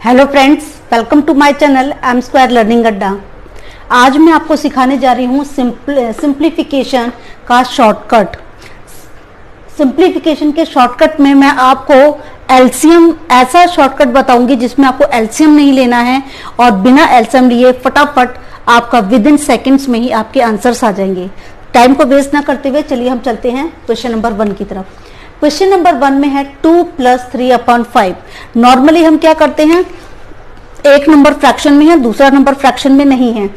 Hello friends, welcome to my channel M square learning Adda. आज मैं आपको सिखाने जा रही हूँ सिंप्लीफिकेशन का शॉर्टकट। सिंप्लीफिकेशन के शॉर्टकट में मैं आपको एलसीएम ऐसा शॉर्टकट बताऊंगी जिसमें आपको एलसीएम नहीं लेना है और बिना एलसीएम लिए फटाफट आपका विद इन सेकेंड्स में ही आपके आंसर्स आ जाएंगे। टाइम को वेस्ट ना करते हुए चलिए हम चलते हैं क्वेश्चन नंबर 1 की तरफ। क्वेश्चन नंबर 1 में है 2 + 3/5। नॉर्मली हम क्या करते हैं, एक नंबर फ्रैक्शन में है, दूसरा नंबर फ्रैक्शन में नहीं है।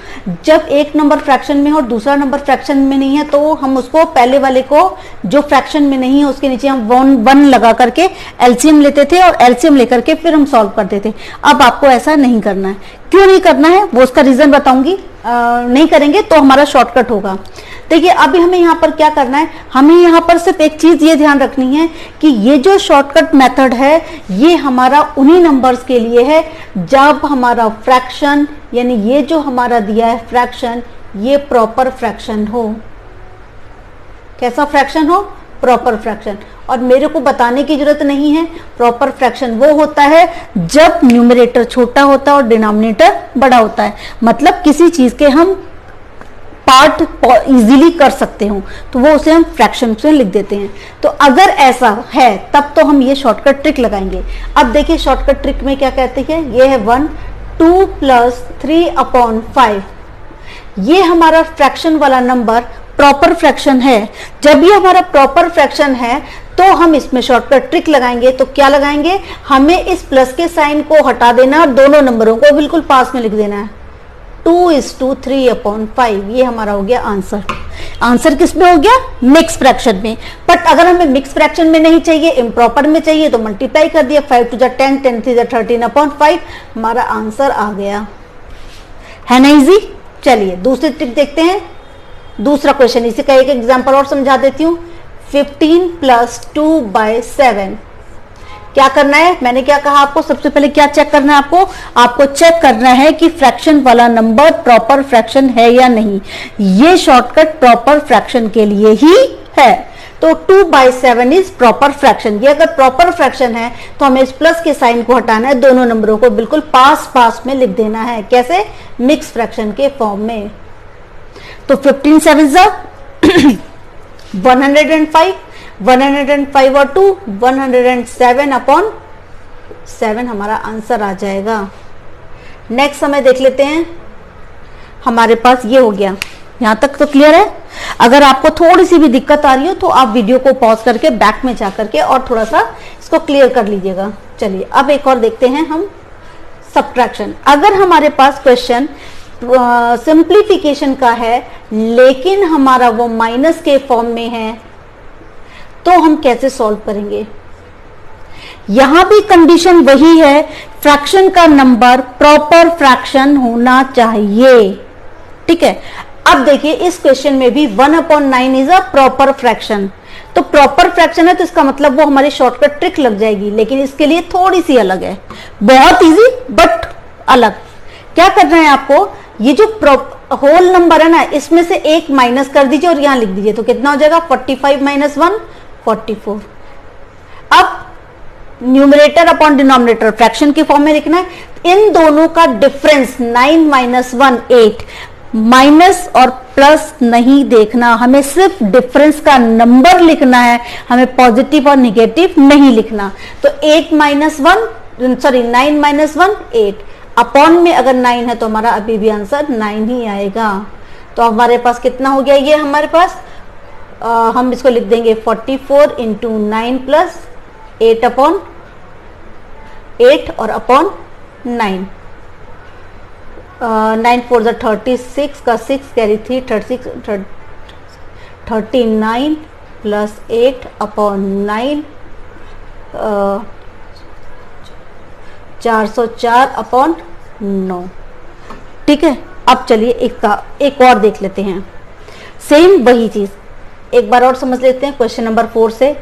जब एक नंबर फ्रैक्शन में है और दूसरा नंबर फ्रैक्शन में नहीं है तो हम उसको पहले वाले को जो फ्रैक्शन में नहीं है उसके नीचे हम 1 लगा करके एलसीएम लेते थे और एलसीएम लेकर के फिर हम सॉल्व करते थे। अब आपको ऐसा नहीं करना है। क्यों नहीं करना है वो उसका रीजन बताऊंगी। नहीं करेंगे तो हमारा शॉर्टकट होगा। देखिए अभी हमें यहाँ पर क्या करना है, हमें यहाँ पर सिर्फ एक चीज ये ध्यान रखनी है कि ये जो शॉर्टकट मेथड है ये हमारा उन्हीं नंबर्स के लिए है जब हमारा फ्रैक्शन यानी ये जो हमारा दिया है फ्रैक्शन ये प्रॉपर फ्रैक्शन हो। कैसा फ्रैक्शन हो? Proper fraction. और मेरे को बताने की जरूरत नहीं है, प्रॉपर फ्रैक्शन वो होता है जब न्यूमरेटर छोटा होता है और डिनोमिनेटर बड़ा होता है। मतलब किसी चीज के हम पार्ट इजीली कर सकते हो तो वो उसे हम फ्रैक्शन से लिख देते हैं। तो अगर ऐसा है तब तो हम ये शॉर्टकट ट्रिक लगाएंगे। अब देखिए शॉर्टकट ट्रिक में क्या कहते हैं, ये है 1 2 + 3/5। ये हमारा फ्रैक्शन वाला नंबर प्रॉपर फ्रैक्शन है। जब ये हमारा प्रॉपर फ्रैक्शन है तो हम इसमें शॉर्टकट ट्रिक लगाएंगे। तो क्या लगाएंगे, हमें इस प्लस के साइन को हटा देना और दोनों नंबरों को बिल्कुल पास में लिख देना है। 2:3/5 ये हमारा हो गया आंसर। आंसर किस में हो गया? मिक्स फ्रैक्शन में। बट अगर हमें मिक्स फ्रैक्शन में नहीं चाहिए, इम्प्रॉपर में चाहिए तो मल्टीप्लाई कर दिया। 5 2 10 10 3 13/5 हमारा आंसर आ गया। है ना इजी? चलिए दूसरी ट्रिक देखते हैं। दूसरा क्वेश्चन, इसी का एक एग्जांपल और समझा देती हूँ। 15 + 2/7। क्या करना है, मैंने क्या कहा आपको, सबसे पहले क्या चेक करना है आपको चेक करना है कि फ्रैक्शन वाला नंबर प्रॉपर फ्रैक्शन है या नहीं। ये शॉर्टकट प्रॉपर फ्रैक्शन के लिए ही है। तो 2/7 इज प्रॉपर फ्रैक्शन। ये अगर प्रॉपर फ्रैक्शन है तो हमें इस प्लस के साइन को हटाना है, दोनों नंबरों को बिल्कुल पास पास में लिख देना है। कैसे? मिक्स फ्रैक्शन के फॉर्म में। तो 15 7 105 105 और 2 107/7 हमारा आंसर आ जाएगा। नेक्स्ट समय देख लेते हैं। हमारे पास ये हो गया, यहां तक तो क्लियर है। अगर आपको थोड़ी सी भी दिक्कत आ रही हो तो आप वीडियो को पॉज करके बैक में जा करके और थोड़ा सा इसको क्लियर कर लीजिएगा। चलिए अब एक और देखते हैं हम, सब्ट्रैक्शन। अगर हमारे पास क्वेश्चन सिंप्लीफिकेशन का है लेकिन हमारा वो माइनस के फॉर्म में है तो हम कैसे सॉल्व करेंगे? यहां भी कंडीशन वही है, फ्रैक्शन का नंबर प्रॉपर फ्रैक्शन होना चाहिए। ठीक है। अब देखिए इस क्वेश्चन में भी 1/9 इज अ प्रॉपर फ्रैक्शन। तो प्रॉपर फ्रैक्शन है तो इसका मतलब वो हमारी शॉर्टकट ट्रिक लग जाएगी, लेकिन इसके लिए थोड़ी सी अलग है। बहुत इजी बट अलग। क्या करना है आपको, ये जो होल नंबर है ना इसमें से एक माइनस कर दीजिए और यहां लिख दीजिए। तो कितना हो जाएगा? 45 - 1 44। अब न्यूमरेटर अपॉन डिनोमिनेटर फ्रैक्शन के फॉर्म में लिखना है। इन दोनों का डिफरेंस 9 - 1 8। माइनस और प्लस नहीं देखना, हमें सिर्फ डिफरेंस का नंबर लिखना है, हमें पॉजिटिव और निगेटिव नहीं लिखना। तो 9 - 1 8 अपॉन में अगर 9 है तो हमारा अभी भी आंसर 9 ही आएगा। तो हमारे पास कितना हो गया, ये हमारे पास हम इसको लिख देंगे 44 × 9 + 8/8 और अपॉन 9। 9 4 36 का 6 कैरी 3 39 + 8/9 404/9। ठीक है। अब चलिए एक और देख लेते हैं, सेम वही चीज एक बार और समझ लेते हैं। क्वेश्चन नंबर 4 से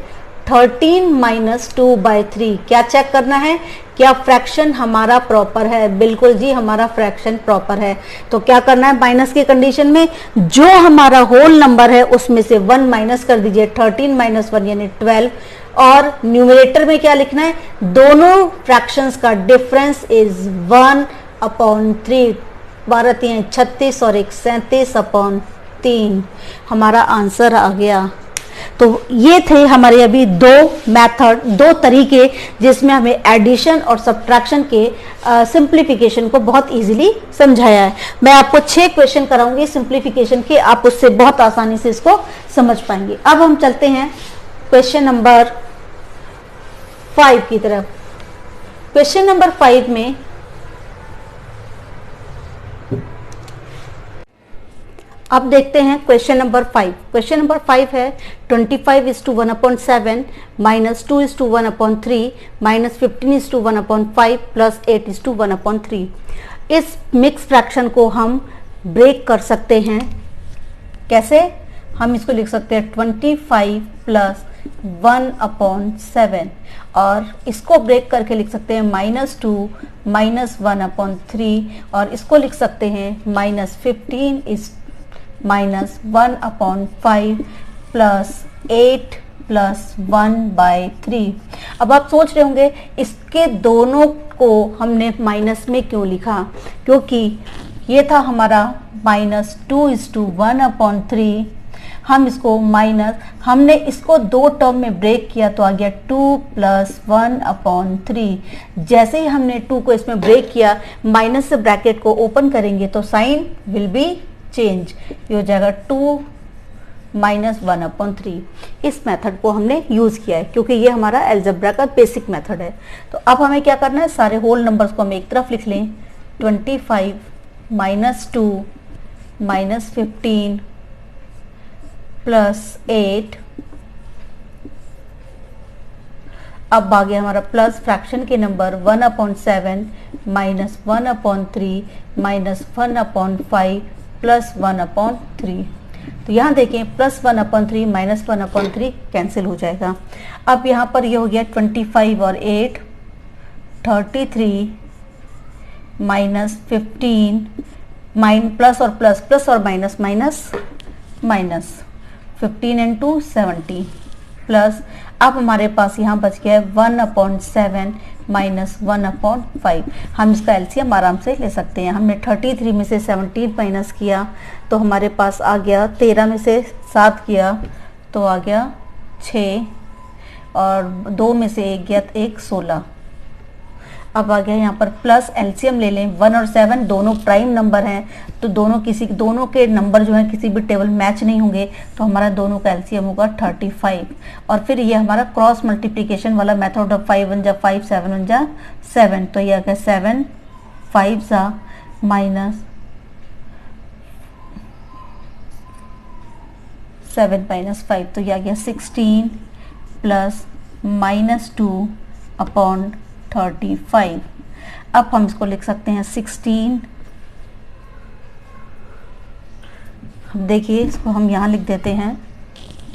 13 - 2/3। क्या चेक करना है, क्या फ्रैक्शन हमारा प्रॉपर है? बिल्कुल जी हमारा फ्रैक्शन प्रॉपर है। तो क्या करना है, माइनस की कंडीशन में जो हमारा होल नंबर है उसमें से 1 माइनस कर दीजिए। 13 - 1 यानी 12 और न्यूमरेटर में क्या लिखना है, दोनों फ्रैक्शंस का डिफरेंस इज 1/3, 12×3 36 और 1 37/3। हमारा आंसर आ गया। तो ये थे हमारे अभी दो मेथड, दो तरीके जिसमें हमें एडिशन और सब्ट्रैक्शन के सिंप्लीफिकेशन को बहुत इजीली समझाया है। मैं आपको 6 क्वेश्चन कराऊंगी सिंप्लीफिकेशन के, आप उससे बहुत आसानी से इसको समझ पाएंगे। अब हम चलते हैं क्वेश्चन नंबर 5 की तरफ। क्वेश्चन नंबर 5 में अब देखते हैं क्वेश्चन नंबर 5। क्वेश्चन नंबर 5 है 25:1/7 -2:1/3 -15:1/5 प्लस 8:1/3। इस मिक्स फ्रैक्शन को हम ब्रेक कर सकते हैं। कैसे? हम इसको लिख सकते हैं 25 + 1/7 और इसको ब्रेक करके लिख सकते हैं -2 -1/3 और इसको लिख सकते हैं -15 -1/5 प्लस 8 + 1/3। अब आप सोच रहे होंगे इसके दोनों को हमने माइनस में क्यों लिखा, क्योंकि ये था हमारा -2:1/3। हम इसको हमने इसको दो टर्म में ब्रेक किया तो आ गया 2 + 1/3। जैसे ही हमने 2 को इसमें ब्रेक किया, माइनस से ब्रैकेट को ओपन करेंगे तो साइन विल बी चेंज, ये हो जाएगा 2 - 1/3। इस मेथड को हमने यूज किया है क्योंकि ये हमारा अलजेब्रा का बेसिक मेथड है। तो अब हमें क्या करना है, सारे होल नंबर्स को हम एक तरफ लिख लें। 25 - 2 -15 प्लस 8। अब आ गया हमारा प्लस फ्रैक्शन के नंबर 1/7 -1/3 -1/5 प्लस 1/3। तो यहाँ देखें प्लस 1/3 -1/3 कैंसिल हो जाएगा। अब यहाँ पर ये हो गया 25 और 8 33 -15 प्लस और प्लस प्लस और माइनस माइनस माइनस 15 × 70 प्लस। अब हमारे पास यहाँ बच गया है 1/7 -1/5। हम इसका एलसीएम आराम से ले सकते हैं। हमने 33 में से 17 माइनस किया तो हमारे पास आ गया, 13 में से 7 किया तो आ गया 6 और 2 में से 1 गया 1 16। अब आ गया यहाँ पर प्लस, एलसीएम ले लें। 1 और 7 दोनों प्राइम नंबर हैं तो दोनों के नंबर जो है किसी भी टेबल मैच नहीं होंगे, तो हमारा दोनों का एलसीएम होगा 35। और फिर ये हमारा क्रॉस मल्टीप्लिकेशन वाला मेथड है, 5 × 5 7 × 7 तो ये आ गया 7 5 माइनस 7 - 5 तो ये आ गया 16 प्लस -2/35। अब हम इसको लिख सकते हैं 16। देखिए इसको हम यहाँ लिख देते हैं,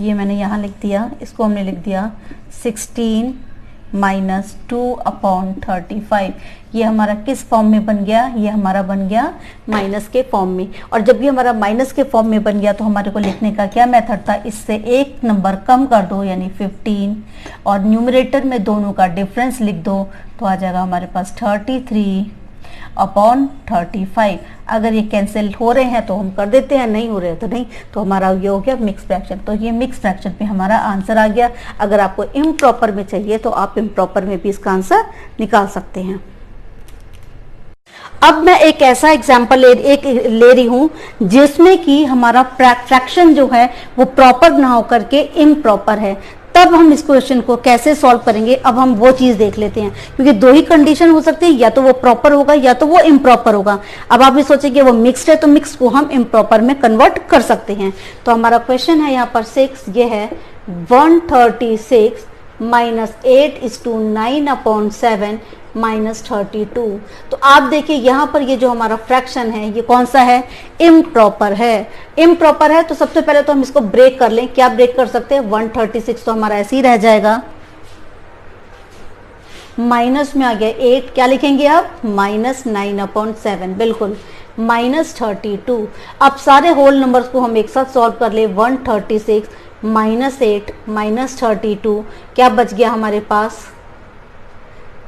ये मैंने यहाँ लिख दिया, इसको हमने लिख दिया 16 - 2/35। ये हमारा किस फॉर्म में बन गया, ये हमारा बन गया माइनस के फॉर्म में। और जब ये हमारा माइनस के फॉर्म में बन गया तो हमारे को लिखने का क्या मेथड था, इससे एक नंबर कम कर दो यानी 15 और न्यूमरेटर में दोनों का डिफरेंस लिख दो तो आ जाएगा हमारे पास 33/35। अगर ये कैंसिल हो रहे हैं तो हम कर देते हैं, नहीं हो रहे तो नहीं, तो हमारा ये हो गया मिक्स फ्रैक्शन। तो ये मिक्स फ्रैक्शन पे हमारा आंसर आ गया। अगर आपको इम्प्रॉपर में चाहिए तो आप इम्प्रॉपर में भी इसका आंसर निकाल सकते हैं। अब मैं एक ऐसा एग्जाम्पल ले रही हूं जिसमें कि हमारा फ्रैक्शन जो है वो प्रॉपर ना होकर के इम्प्रॉपर है। तब हम इस क्वेश्चन को कैसे सॉल्व करेंगे, अब हम वो चीज देख लेते हैं, क्योंकि दो ही कंडीशन हो सकती है, या तो वो प्रॉपर होगा या तो वो इम्प्रॉपर होगा। अब आप भी सोचेंगे वो मिक्स्ड है तो मिक्स को हम इम्प्रॉपर में कन्वर्ट कर सकते हैं। तो हमारा क्वेश्चन है यहाँ पर 6, ये है 136 - 8:9/7 -32। तो आप देखिए यहाँ पर ये जो हमारा फ्रैक्शन है ये कौन सा है, इम्प्रॉपर है। इम्प्रॉपर है तो सबसे पहले तो हम इसको ब्रेक कर लें। क्या ब्रेक कर सकते हैं, 136 तो हमारा ऐसे ही रह जाएगा, माइनस में आ गया 8, क्या लिखेंगे आप, -9/7, बिल्कुल -32। अब सारे होल नंबर्स को हम एक साथ सॉल्व कर ले। 136 -8 -32 क्या बच गया हमारे पास,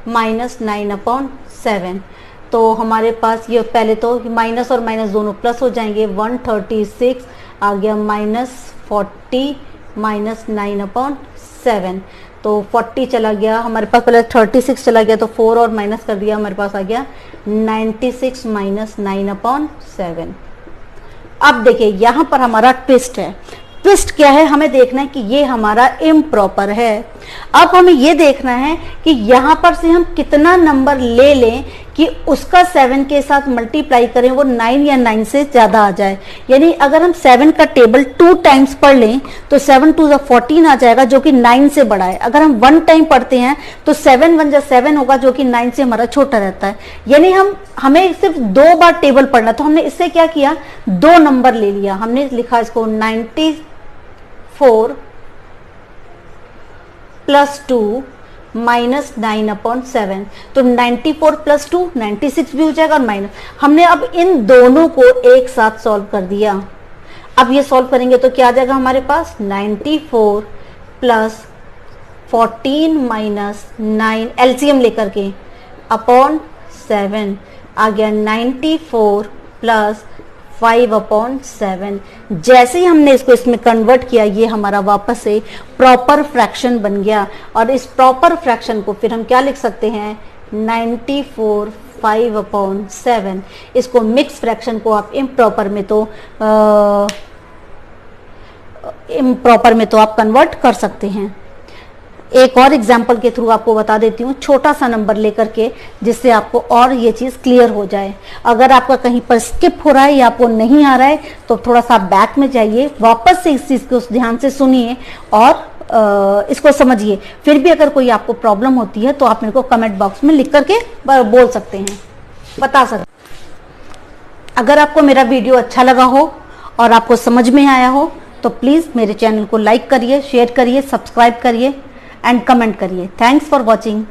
-9/7। तो हमारे पास ये पहले तो माइनस और माइनस दोनों प्लस हो जाएंगे, 136 आ गया -40 -9/7। तो 40 चला गया हमारे पास, पहले 36 चला गया तो 4 और माइनस कर दिया, हमारे पास आ गया 96 -9/7। अब देखिए यहाँ पर हमारा ट्विस्ट है। ट्विस्ट क्या है, हमें देखना है कि ये हमारा इम्प्रॉपर है। अब हमें ये देखना है कि यहाँ पर से हम कितना नंबर ले लें कि उसका 7 के साथ मल्टीप्लाई करें वो 9 या 9 से ज़्यादा आ जाए। यानी अगर हम 7 का टेबल 2 टाइम्स पढ़ लें तो 7 2 14 आ जाएगा जो कि 9 से बड़ा है। अगर हम 1 टाइम पढ़ते हैं तो 7 1 7 होगा जो कि 9 से हमारा छोटा रहता है। यानी हमें सिर्फ 2 बार टेबल पढ़ना, तो हमने इससे क्या किया, 2 नंबर ले लिया। हमने लिखा इसको 94 + 2 -9/7। तो 94 + 2 96 भी हो जाएगा और माइनस। हमने अब इन दोनों को एक साथ सॉल्व कर दिया। अब ये सॉल्व करेंगे तो क्या आ जाएगा हमारे पास, 94 + 14 - 9 एलसीएम लेकर के अपॉन 7 आ गया 94 + 5/7। जैसे ही हमने इसको इसमें कन्वर्ट किया, ये हमारा वापस से प्रॉपर फ्रैक्शन बन गया। और इस प्रॉपर फ्रैक्शन को फिर हम क्या लिख सकते हैं, 94 5/7। इसको मिक्स फ्रैक्शन को आप इम्प्रॉपर में तो आप कन्वर्ट कर सकते हैं। एक और एग्जाम्पल के थ्रू आपको बता देती हूँ, छोटा सा नंबर लेकर के, जिससे आपको और ये चीज़ क्लियर हो जाए। अगर आपका कहीं पर स्किप हो रहा है या आपको नहीं आ रहा है तो थोड़ा सा बैक में जाइए, वापस से इस चीज़ को ध्यान से सुनिए और इसको समझिए। फिर भी अगर कोई आपको प्रॉब्लम होती है तो आप मेरे को कमेंट बॉक्स में लिख करके बोल सकते हैं, बता सकते। अगर आपको मेरा वीडियो अच्छा लगा हो और आपको समझ में आया हो तो प्लीज़ मेरे चैनल को लाइक करिए, शेयर करिए, सब्सक्राइब करिए एंड कमेंट करिए। Thanks for watching.